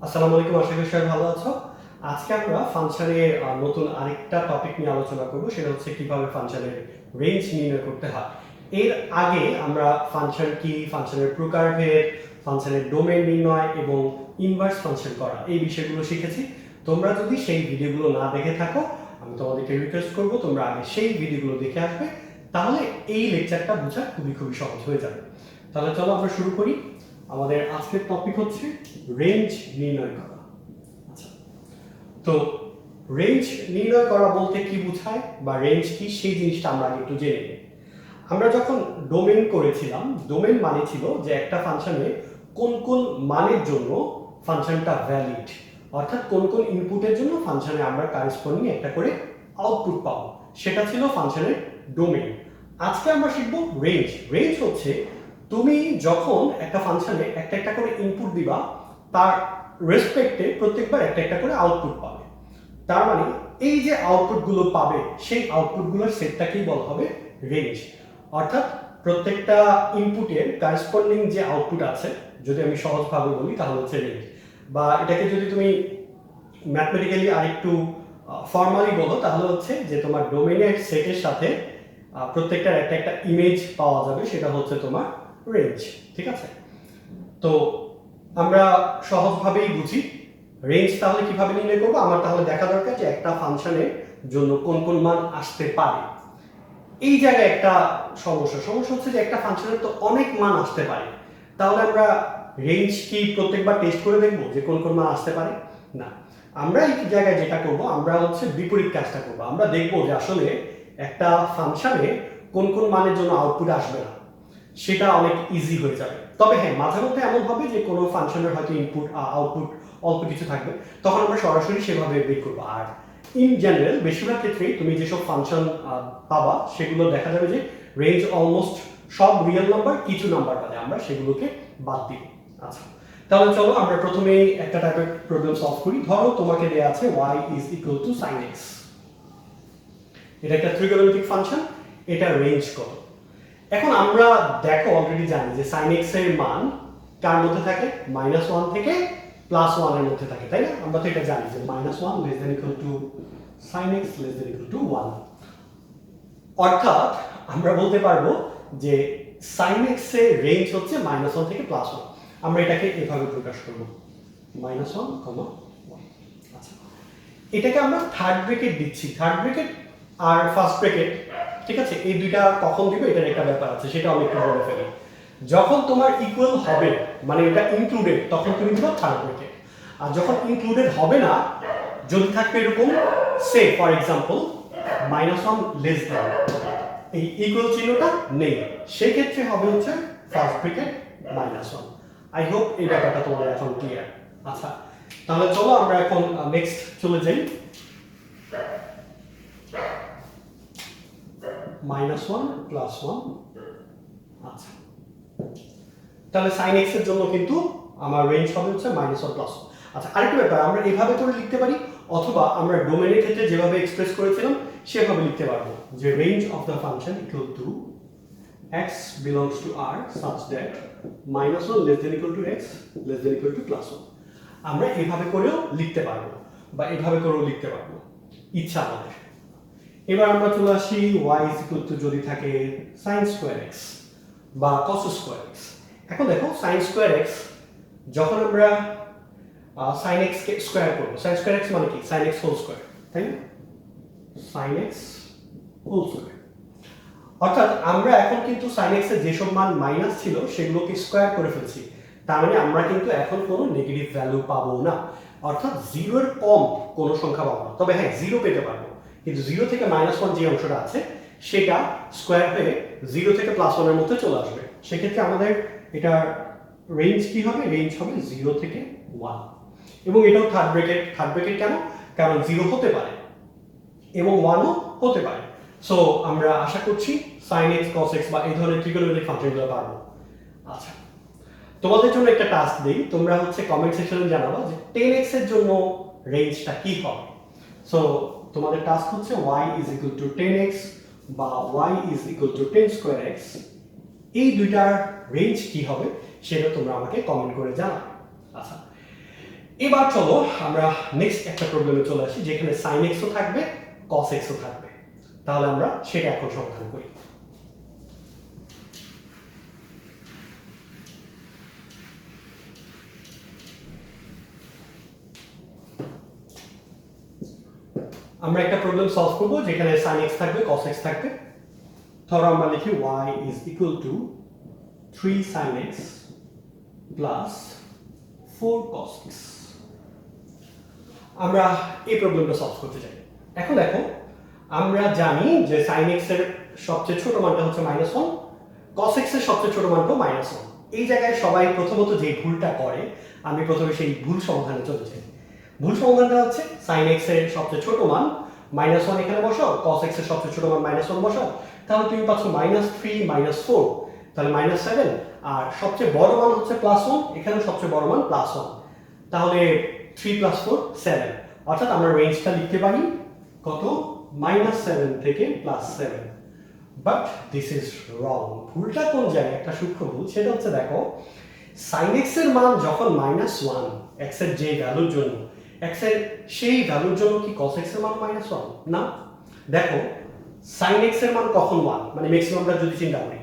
আসসালামু আলাইকুম, আশা করি সবাই ভালো আছো। আজকে আমরা ফাংশনের নতুন আরেকটা টপিক নিয়ে আলোচনা করব, সেটা হচ্ছে কিভাবে ফাংশনের রেঞ্জ নির্ণয় করতে হয়। এর আগে আমরা ফাংশন কি, ফাংশনের প্রকারভেদ, ফাংশনের ডোমেইন নির্ণয় এবং ইনভার্স ফাংশন করা এই বিষয়গুলো শিখেছি। তোমরা যদি সেই ভিডিওগুলো না দেখে থাকো, আমি তোমাদেরকে রিকোয়েস্ট করব তোমরা আগে সেই ভিডিওগুলো দেখে আসবে, তাহলে এই লেকচারটা বোঝা খুবই সহজ হয়ে যাবে। তাহলে চলো আমরা শুরু করি। আমাদের আজকের টপিক হচ্ছে রেঞ্জ নির্ণয় করা। আচ্ছা, তো রেঞ্জ নির্ণয় করা বলতে কি বোঝায় বা রেঞ্জ কি, সেই জিনিসটা আমরা আগে একটু জেনে নিই। আমরা যখন ডোমেইন করেছিলাম, ডোমেইন মানে ছিল যে একটা ফাংশনে কোন কোন মানের জন্য ফাংশনটা ভ্যালিড, অর্থাৎ কোন কোন ইনপুটের জন্য ফাংশনে আমরা কারেসপন্ডিং একটা করে আউটপুট পাবো, সেটা ছিল ফাংশনের ডোমেইন। আজকে আমরা শিখব রেঞ্জ। রেঞ্জ হচ্ছে তুমি যখন একটা ফাংশনে একটা একটা করে ইনপুট দিবা, তার রেসপেক্টে প্রত্যেকবার একটা একটা করে আউটপুট পাবে। তার মানে এই যে আউটপুটগুলো পাবে, সেই আউটপুটগুলোর সেটটাকেই বলা হবে রেঞ্জ। অর্থাৎ প্রত্যেকটা ইনপুটের কারেসপন্ডিং যে আউটপুট আছে, যদি আমি সহজভাবে বলি তাহলে হচ্ছে রেঞ্জ। বা এটাকে যদি তুমি ম্যাথমেটিক্যালি আরেকটু ফর্মালি বলো, তাহলে হচ্ছে যে তোমার ডোমেইনের সেটের সাথে প্রত্যেকটার একটা একটা ইমেজ পাওয়া যাবে, সেটা হচ্ছে তোমার রেঞ্জ। ঠিক আছে? তো আমরা সহজভাবেই বুঝি রেঞ্জ তাহলে কিভাবে নির্ণয় করবো। আমার তাহলে দেখা দরকার যে একটা ফাংশনের জন্য কোন কোন মান আসতে পারে। এই জায়গায় একটা সমস্যা হচ্ছে যে একটা ফাংশনের তো অনেক মান আসতে পারে, তাহলে আমরা রেঞ্জ কি প্রত্যেকবার টেস্ট করে দেখবো যে কোন কোন মান আসতে পারে? না, আমরা এই জায়গায় যেটা করব, আমরা হচ্ছে বিপরীত কাজটা করবো। আমরা দেখবো যে আসলে একটা ফাংশনে কোন কোন মানের জন্য আউটপুট আসবে না, সেটা অনেক ইজি হয়ে যাবে। তবে হ্যাঁ, মাঝে মধ্যে এমন হবে যে কোনো ফাংশনের হয়তো ইনপুট আউটপুট অল্প কিছু থাকবে, তখন আমরা সরাসরি সেভাবে বের করবো। আর ইন জেনারেল বেশিরভাগ ক্ষেত্রেই তুমি যেসব ফাংশন পাবা, সেগুলো দেখা যাবে যে রেঞ্জ অলমোস্ট সব রিয়েল নাম্বার, কিছু নাম্বার বাদে আমরা সেগুলোকে বাদ দিই। আচ্ছা, তাহলে চলো আমরা প্রথমেই একটা টাইপের প্রবলেম সলভ করি। ধরো তোমাকে দেয়া আছে y is equal to sin x। এটা একটা ত্রিকোণমিতিক ফাংশন, এটা রেঞ্জ কত? এখন আমরা দেখো অলরেডি জানি যে sin x এর মান কার মধ্যে থাকে, -1 থেকে +1 এর মধ্যে থাকে, তাই না? আমরা তো এটা জানি যে -1 <= sin x <= 1। অর্থাৎ আমরা বলতে পারবো যে sin x এর রেঞ্জ হচ্ছে -1 থেকে +1। আমরা এটাকে এভাবে প্রকাশ করব, -1, 1। আচ্ছা, এটাকে আমরা থার্ড ব্র্যাকেট দিচ্ছি। থার্ড ব্র্যাকেট আর ফার্স্ট ব্র্যাকেট, ঠিক আছে, এই দুইটা কখন দিব এটার একটা ব্যাপার আছে, সেটা আমি একটু বলে ফেলি। যখন তোমার ইকুয়াল হবে, মানে এটা ইনক্লুডেড, তখন তুমি দিবা থার্ড ব্র্যাকেট। আর যখন ইনক্লুডেড হবে না, যদি থাকবে এরকম সে ফর এক্সাম্পল -1 লেস দ্যান, এই ইকুয়াল চিহ্নটা নেই, সেক্ষেত্রে হবে হচ্ছে ফার্স্ট ব্র্যাকেট -1। আই হোপ এই ব্যাপারটা তোমাদের এখন ক্লিয়ার। আচ্ছা, তাহলে চলো আমরা এখন নেক্সট চলে যাই। -1 +1। আচ্ছা, তাহলে sin x এর জন্য কিন্তু আমার রেঞ্জ হবে হচ্ছে -1 +1। আচ্ছা, আরেকটা ব্যাপার, আমরা এইভাবে করে লিখতে পারি, অথবা আমরা ডোমেইনের ক্ষেত্রে যেভাবে এক্সপ্রেস করেছিলাম সেভাবে লিখতে পারবো যে range of the function equal to x belongs to R such that -1 <= x <= +1। আমরা এভাবে করেও লিখতে পারবো বা এভাবে করেও লিখতে পারবো, ইচ্ছা আমাদের। এবার আমরা চলে আসি y = যদি থাকে sin² x বা cos² x। এখন দেখো sin² x, যখন আমরা sin x কে স্কয়ার করব, sin² x মানে কি sin x হোল স্কয়ার, তাই না? sin x হোল স্কয়ার, অর্থাৎ আমরা এখন কিন্তু sin x এর যেসব মান মাইনাস ছিল সেগুলোকে স্কয়ার করে ফেলছি। তার মানে আমরা কিন্তু এখন কোনো নেগেটিভ ভ্যালু পাবো না, অর্থাৎ 0 এর কম কোনো সংখ্যা পাবো না। তবে হ্যাঁ, 0 পেতে পারবো, কিন্তু 0 থেকে -1 যে অংশটা আছে সেটা স্কয়ার হয়ে 0 থেকে +1 এর মধ্যে চলে আসবে। সেক্ষেত্রে আমাদের এটার রেঞ্জ কি হবে? রেঞ্জ হবে 0 থেকে 1। এবং এটাও থার্ড ব্র্যাকেট। থার্ড ব্র্যাকেট কেন? কারণ 0 হতে পারে এবং 1 ও হতে পারে। সো আমরা আশা করছি sin x cos x বা এই ধরনের ত্রিকোণমিতিক ফাংশনগুলো পারবো। আচ্ছা, তোমাদের জন্য একটা টাস্ক দেই, তোমরা হচ্ছে কমেন্ট সেকশনে জানাবা যে 10x এর জন্য রেঞ্জটা কি হবে। সো তোমাদের টাস্ক হচ্ছে y = 10x বা y = 10² x, এই দুইটার রেঞ্জ কি হবে সেটা তোমরা আমাকে কমেন্ট করে জানাবে। আচ্ছা, এবার চলো আমরা নেক্সট একটা প্রবলেমে চলে আসি, যেখানে সাইন এক্সও থাকবে কস এক্সও থাকবে। তাহলে আমরা সেটা এখন সমাধান করি। আমরা একটা প্রবলেম সলভ করব যেখানে sin x থাকবে cos x থাকবে। ধরো আমরা লিখি y is equal to 3 sin x plus 4 cos x। আমরা এই প্রবলেমটা সলভ করতে চাই। এখন দেখো, আমরা জানি যে sin x এর সবচেয়ে ছোট মানটা হচ্ছে -1, cos x এর সবচেয়ে ছোট মানটাও -1। এই জায়গায় সবাই প্রথমত যে ভুলটা করে, আমি প্রথমে সেই ভুল সমাধানে চলে যাই। ভুল সমাধানটা হচ্ছে sin x এর সবচেয়ে ছোট মান -1 এখানে বসাও, cos x এর সবচেয়ে ছোট মান -1 বসাও, তাহলে তুমি পাচ্ছ -3 -4, তাহলে -7। আর সবচেয়ে বড় মান হচ্ছে +1, এখানে সবচেয়ে বড় মান +1, তাহলে 3 + 4 7। অর্থাৎ আমরা রেঞ্জটা লিখতে পারি কত, -7 থেকে +7। But this is wrong. ভুলটা কোন জায়গায়, একটা সূক্ষ্ম ভুল। সেটা হচ্ছে দেখো, sin x এর মান যখন -1, x এর যে ভ্যালুর জন্য, x এর সেই ভ্যালুর জন্য কি cos x এর মান -1? না। দেখো, sin x এর মান কখন 1, মানে ম্যাক্সিমামটা যদি চিন্তা করি,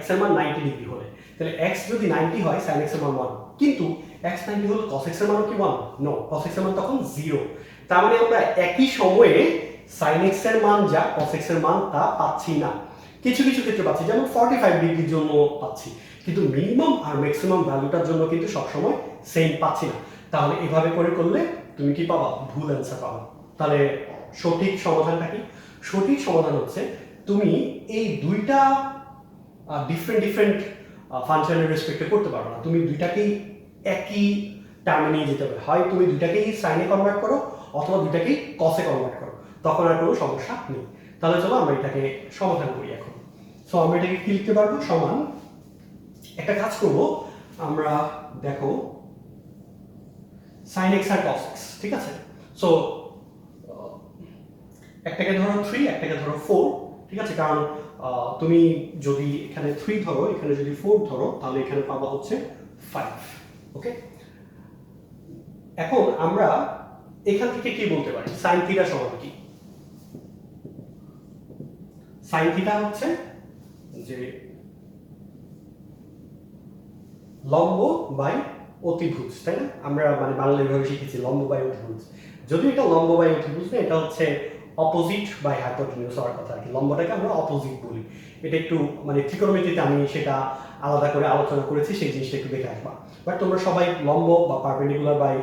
x এর মান 90 ডিগ্রি হলে, তাহলে x যদি 90 হয় sin x এর মান 1, কিন্তু x 90 হলে cos x এর মান কি 1? নো, cos x এর মান তখন 0। তার মানে আমরা একই সময়ে sin x এর মান যা, cos x এর মান তা পাচ্ছি না। কিছু কিছু ক্ষেত্রে পাচ্ছি, যেমন 45 ডিগ্রির জন্য পাচ্ছি, কিন্তু মিনিমাম আর ম্যাক্সিমাম ভ্যালুটার জন্য কিন্তু সবসময় সেম পাচ্ছি না। তাহলে এভাবে করে করলে তুমি কি পাবা? ভুল অ্যান্সার পাবা। তাহলে সঠিক সমাধানটা কি? সঠিক সমাধান হচ্ছে তুমি এই দুইটা ডিফারেন্ট ফাংশনের রেসপেক্টে করতে পারো না। তুমি দুইটাকেই একই টার্মে নিয়ে যেতে হবে। হয় তুমি দুইটাকেই সাইনে কনভার্ট করো, অথবা দুইটাকেই কসে কনভার্ট করো, তখন আর কোনো সমস্যা নেই। তাহলে চলো আমরা এটাকে সমাধান করি এখন। সো আমরা এটাকে কি লিখতে পারবো? সমান, একটা কাজ করব আমরা, দেখো sin x আর cos x, ঠিক আছে? সো একটাকে ধরো 3, একটাকে ধরো 4, ঠিক আছে? কারণ তুমি যদি এখানে 3 ধরো, এখানে যদি 4 ধরো, তাহলে এখানে পাবা হচ্ছে 5। ওকে, এখন আমরা এখান থেকে কি বলতে পারি? sin থিটা সমান কি? sin থিটা হচ্ছে যে লম্ব বাই অতিভুজ, তাই না? আমরা মানে বাংলা এভাবে শিখেছি, লম্ব বাই অতিভুজ। যদি এটা লম্ব বাই অতিভুজ না, এটা হচ্ছে অপোজিট বাই হাইপোটেনিউজ হওয়ার কথা আর কি। লম্বটাকে আমরা অপোজিট বলি। এটা একটু মানে ত্রিকোণমিতিতে আমি সেটা আলাদা করে আলোচনা করেছি, সেই জিনিসটা একটু দেখে আসবা। বাট তোমরা সবাই লম্ব বা পারপেন্ডিকুলার বাই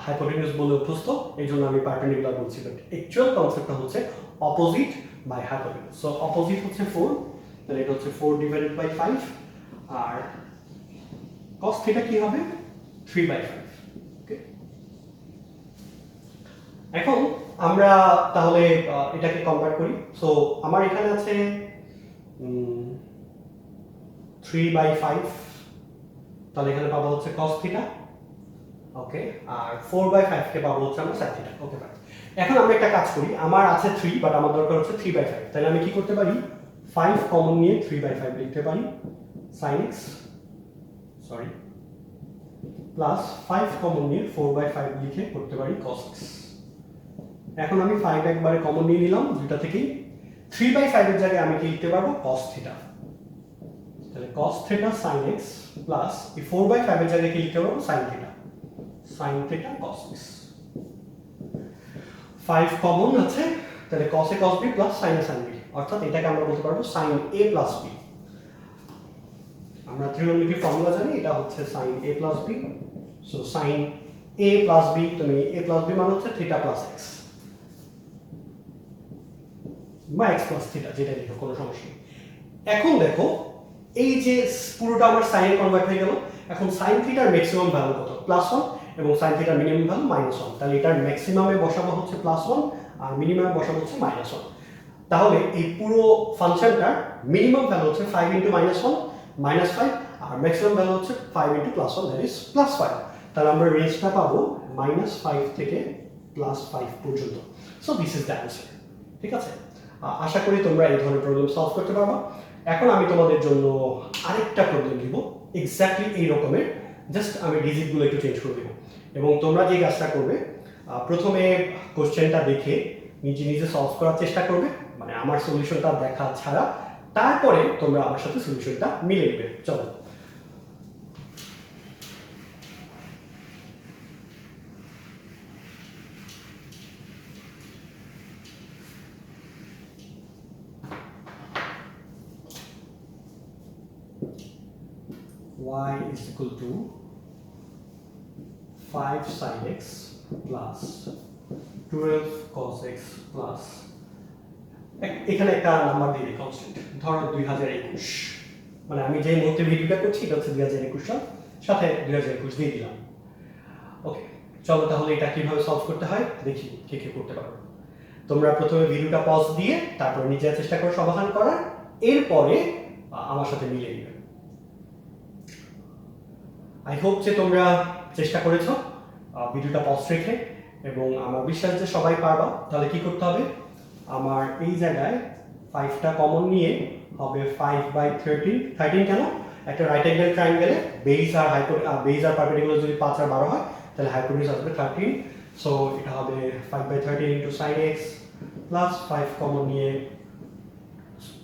হাইপোটেনিউজ বলে অভ্যস্ত, এই জন্য আমি পারপেন্ডিকুলার বলছি। বাট অ্যাকচুয়াল কনসেপ্টটা হচ্ছে opposite by hypotenuse. So opposite হচ্ছে 4, তাহলে এটা হচ্ছে 4 ডিভাইডেড বাই 5, আর cos থিটা কি হবে? 3/5। ওকে, এখন আমরা তাহলে এটাকে কনভার্ট করি। সো আমার এখানে আছে 3/5, তাহলে এখানে পাবো হচ্ছে cos থিটা। ওকে, আর 4/5 কে পাবো হচ্ছে আমরা sin থিটা। ওকে, ফাইন। এখন আমরা একটা কাজ করি, আমার আছে 3, বাট আমার দরকার হচ্ছে 3/5। তাহলে আমি কি করতে পারি? 5 কমন নিয়ে 3/5 লিখতে পারি, sin x, sorry, plus 5 common নিয়ে 4/5 লিখে করতে পারি cos x। এখন আমি 5 একবারে কমন নিয়ে নিলাম দুটো থেকেই। 3/5 এর জায়গায় আমি কি লিখতে পারবো? cos theta. তাহলে cos theta sin x plus এই 4/5 এর জায়গায় কি লিখতে পারবো? sin theta, sin theta cos x। 5 common আছে, তাহলে cos a cos b plus sin a sin b, অর্থাৎ এটাকে আমরা বলতে পারবো sin a প্লাস b। আমরা ত্রিকোণমিতির ফর্মুলা জানি, এটা হচ্ছে sin a plus b। So sin a plus b, তুমি a প্লাস b মানে হচ্ছে থিটা প্লাস x বা x প্লাস থিটা, যেটা লিখো, কোনো সমস্যা নেই। এখন দেখো, এই যে পুরোটা আমার সাইনে কনভার্ট হয়ে গেল। এখন sin থিটার ম্যাক্সিমাম ভ্যালু কত? +1, এবং sin থিটার মিনিমাম ভ্যালু -1। তাহলে এটার ম্যাক্সিমামে বসাবো হচ্ছে +1, আর মিনিমামে বসাবো হচ্ছে -1। তাহলে এই পুরো ফাংশনটার মিনিমাম ভ্যালু হচ্ছে 5 × -1 -5, আর ম্যাক্সিমাম ভ্যালু হচ্ছে 5 × +1, দ্যাট ইজ +5। তাহলে আমরা রেঞ্জটা পাবো -5 থেকে +5 পর্যন্ত। So this is the answer. ঠিক আছে, আশা করি তোমরা এই ধরনের প্রবলেম সলভ করতে পারবা। এখন আমি তোমাদের জন্য আরেকটা প্রবলেম দিব এক্স্যাক্টলি এই রকমের, জাস্ট আমি ডিজিটগুলো একটু চেঞ্জ করে দেবো। এবং তোমরা যে কাজটা করবে, প্রথমে কোশ্চেনটা দেখে নিজে নিজে সলভ করার চেষ্টা করবে, মানে আমার সলিউশনটা দেখা ছাড়া। তারপরে তোমরা আমার সাথে সলিউশনটা মিলে নেবে। চলো, y is equal to 5 sin x plus 12 cos x plus এখানে একটা নাম্বার দিয়ে দিই কনস্ট্যান্ট, ধরো 2021, মানে আমি যে মুহূর্তে ভিডিওটা করছি এটা হচ্ছে 2021 সাল, সাথে 2021 দিয়ে দিলাম। ওকে, চলো তাহলে এটা কিভাবে সলভ করতে হয় দেখি কে কে করতে পারো। তোমরা প্রথমে ভিডিওটা পজ দিয়ে তারপর নিজে চেষ্টা করো সমাধান করার, এরপরে আমার সাথে মিলিয়ে নিবে। আই হোপ যে তোমরা চেষ্টা করেছো ভিডিওটা পজ রেখে, এবং আমার বিশ্বাস যে সবাই পারবা। তাহলে কি করতে হবে, আমার এই জায়গায় 5টা কমন নিয়ে হবে 5/13 কেন, একটা রাইট অ্যাঙ্গেল ট্রায়াঙ্গেলে বেস আর পারপেন্ডিকুলার যদি 5 আর 12 হয় তাহলে হাইপোটেনিউজ আসবে 13। সো এটা হবে 5/13 into sin x plus 5 common নিয়ে,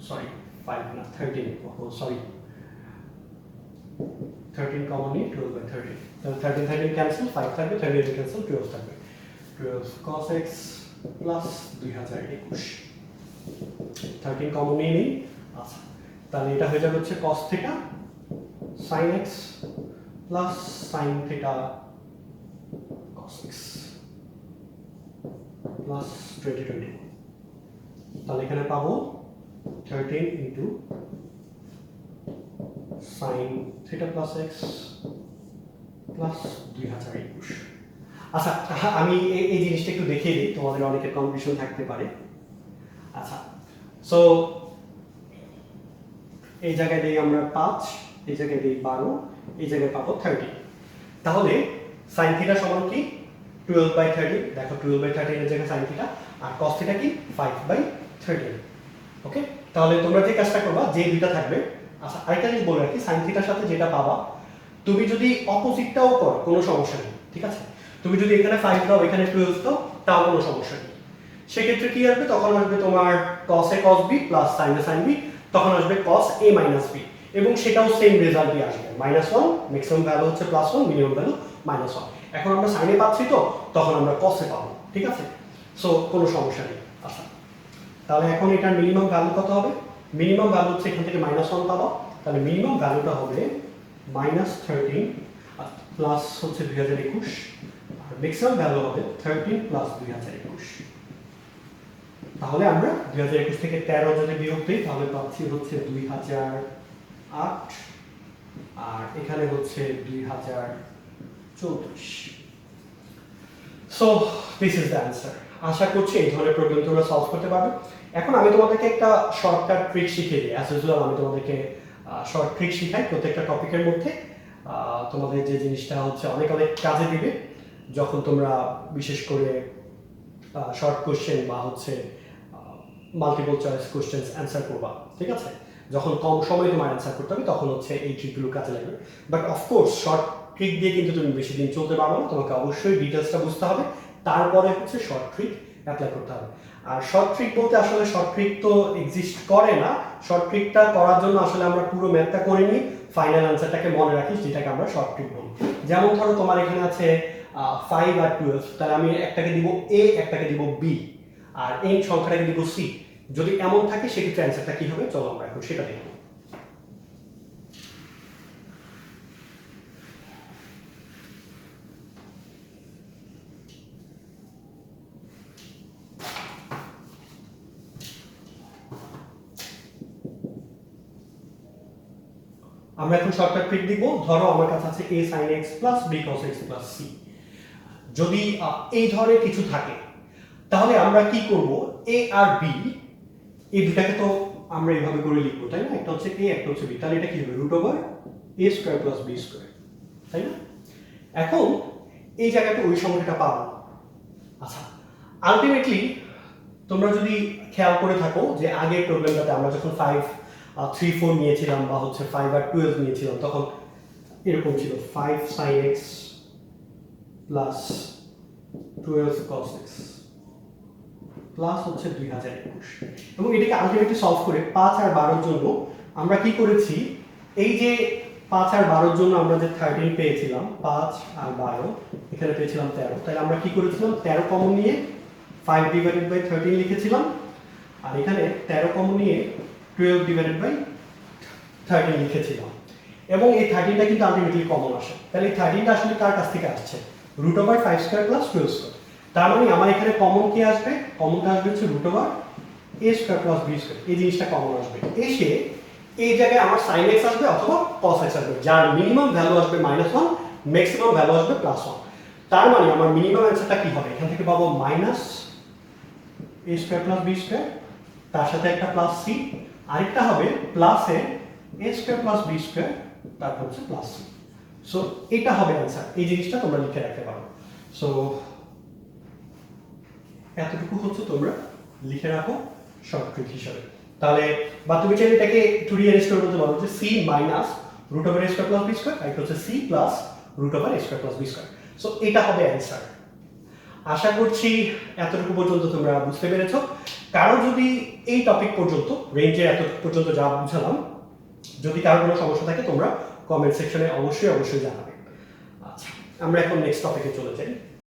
সরি 5 না 13, সরি 13 কমন নিয়ে 12/13, তাহলে 13 ক্যান্সেল, 5 থাকবে, 13 ক্যান্সেল, 12 থাকবে, 12 cos x প্লাস 2021, 13 কমন নিয়ে নিই। আচ্ছা, তাহলে এটা হয়ে যাবে হচ্ছে cos theta sin x plus sin theta cos x plus 2020। তাহলে এখানে পাবো 13 into sin theta plus x plus 2021। আচ্ছা, আমি এই জিনিসটা একটু দেখিয়ে দিই, তোমাদের অনেকের কনফিউশন থাকতে পারে। আচ্ছা, সো এই জায়গায় দিই আমরা 5, এই জায়গায় দিই 12, এই জায়গায় পাবো 30। তাহলে sin থিটা সমান কি 12/13, দেখো 12/13 এর জায়গায় sin থিটা, আর cos থিটা কি 5/13। ওকে, তাহলে তোমরা যে কাজটা করবা, যে দুইটা থাকবে। আচ্ছা, আরেকটা জিনিস বলে রাখি, sin থিটার সাথে যেটা পাবা, তুমি যদি অপোজিটটাও করো কোনো সমস্যা নেই, ঠিক আছে। তুমি যদি এখানে 5 দাও এখানে 12 দাও তাও কোনো সমস্যা নেই। সেক্ষেত্রে কি আসবে, তখন আসবে তোমার cos a cos b plus sin a sin b, তখন আসবে cos a minus b, এবং সেটাও সেম রেজাল্টই আসবে -1, ম্যাক্সিমাম ভ্যালু হচ্ছে +1, মিনিমাম ভ্যালু -1। এখন আমরা sin a পাচ্ছি, তো তখন আমরা cos a পাবো, ঠিক আছে। সো কোনো সমস্যা নেই। আচ্ছা, তাহলে এখন এটার মিনিমাম ভ্যালু কত হবে, মিনিমাম ভ্যালু হচ্ছে এখান থেকে -1 পাবো, তাহলে মিনিমাম ভ্যালুটা হবে -13 প্লাস হচ্ছে 2021, আর ম্যাক্সিমাম ভ্যালু হবে 13 প্লাস 2021। তাহলে আমরা 2021 থেকে 13 যদি বিয়োগ দিই তাহলে পাচ্ছি হচ্ছে 2008, আর এখানে হচ্ছে 2034। So this is the answer. আশা করছি এই ধরনের প্রবলেম তোমরা সলভ করতে পারবে। এখন আমি তোমাদেরকে একটা শর্টকাট ট্রিক শিখিয়ে দিই। অ্যাজ ইউজুয়াল আমি তোমাদেরকে শর্ট ট্রিক শিখাই প্রত্যেকটা টপিকের মধ্যে। তোমাদের যে জিনিসটা হচ্ছে অনেক অনেক কাজে দিবে যখন তোমরা বিশেষ করে শর্ট কোশ্চেন বা হচ্ছে মাল্টিপল চয়েস কোশ্চেন্স অ্যান্সার করবা, ঠিক আছে। যখন কম সময়ে তোমার অ্যান্সার করতে হবে তখন হচ্ছে এই ট্রিকগুলো কাজে লাগবে। বাট অফকোর্স শর্ট ট্রিক দিয়ে কিন্তু তুমি বেশি দিন চলতে পারবে না, তোমাকে অবশ্যই ডিটেলসটা বুঝতে হবে, তারপরে হচ্ছে শর্ট ট্রিক অ্যাপ্লাই করতে হবে। আর শর্ট ট্রিক বলতে আসলে শর্ট ট্রিক তো এক্সিস্ট করে না, শর্ট ট্রিকটা করার জন্য আসলে আমরা পুরো ম্যাথটা করে নিই, ফাইনাল অ্যান্সারটাকে মনে রাখি, যেটাকে আমরা শর্ট ট্রিক বলি। যেমন ধরো তোমার এখানে আছে 5 আর 12, তাহলে আমি একটাকে দিব এ, একটাকে দিব বি, আর এই সংখ্যাটাকে দিব সি। যদি এমন থাকে সেক্ষেত্রে অ্যান্সারটা কি হবে, চলো আমরা এখন সেটা দেখব। আমরা এখন শর্টকাট ট্রিক দিব। ধরো আমার কাছে আছে a sin x plus b cos x plus c। যদি এই ধরনের কিছু থাকে তাহলে আমরা কি করব, a আর b এই দুটাকে তো আমরা এইভাবে করে লিখবো, তাই না। একটা হচ্ছে a, একটা হচ্ছে b, তাহলে এটা কি হবে √a² plus b², তাই না। এখন এই জায়গাটা ওই সংখ্যাটা পাবো। আচ্ছা, আলটিমেটলি তোমরা যদি খেয়াল করে থাকো যে আগের প্রবলেমটাতে আমরা যখন 5, 3, 4 নিয়েছিলাম বা হচ্ছে 5 আর 12 নিয়েছিলাম, তখন এরকম ছিল 5 sin x plus 12 cos x plus হচ্ছে 2021 এবং এটাকে আলটিমেটলি সলভ করে 5 আর 12 এর জন্য আমরা কি করেছি, এই যে 5 আর 12 এর জন্য আমরা যে 13 পেয়েছিলাম, 5 আর 12 এখানে পেয়েছিলাম 13, তাহলে আমরা কি করেছিলাম 13 কমন নিয়ে 5 ডিভাইডেড বাই 13 লিখেছিলাম, আর এখানে 13 কমন নিয়ে 12 ডিভাইডেড বাই 13 লিখেছিলাম, এবং এই 13টা কিন্তু আলটিমেটলি কমন আসে। তাহলে এই 13টা আসলে কার কাছ থেকে আসছে, root over 5 square plus 12 square. তার মানে আমার এখানে কমন কি আসবে, কমনটা আসবে হচ্ছে root over a square plus b square, এই জিনিসটা কমন আসবে। এসে এই জায়গায় আমার sin x আসবে অথবা cos x আসবে, যার মিনিমাম ভ্যালু আসবে -1, ম্যাক্সিমাম ভ্যালু আসবে +1। তার মানে আমার মিনিমাম অ্যানসারটা কি হবে, এখান থেকে পাবো minus a square plus b square, তার সাথে একটা প্লাস c, আরেকটা হবে plus a square plus b square, তারপর হচ্ছে প্লাস c। সো এটা হবে অ্যানসার, এই জিনিসটা তোমরা লিখে রাখতে পারো। সো এতটুকু হচ্ছে তোমরা লিখে রাখো শর্ট ট্রিক হিসাবে। তাহলে বা তুমি চাইলে এটাকে 2D অ্যারেঞ্জ করে বলতে পারো যে c minus root over a square plus b square, আর এটা হচ্ছে c plus root over a square plus b square. So এটা হবে অ্যানসার। আশা করছি এতটুকু পর্যন্ত তোমরা বুঝতে পেরেছো। কারো যদি এই টপিক পর্যন্ত, রেঞ্জে এতটুকু পর্যন্ত যা বুঝালাম, যদি কারো কোনো সমস্যা থাকে তোমরা কমেন্ট সেকশনে অবশ্যই জানাবে। আচ্ছা, আমরা এখন নেক্সট টপিকে চলে যাই।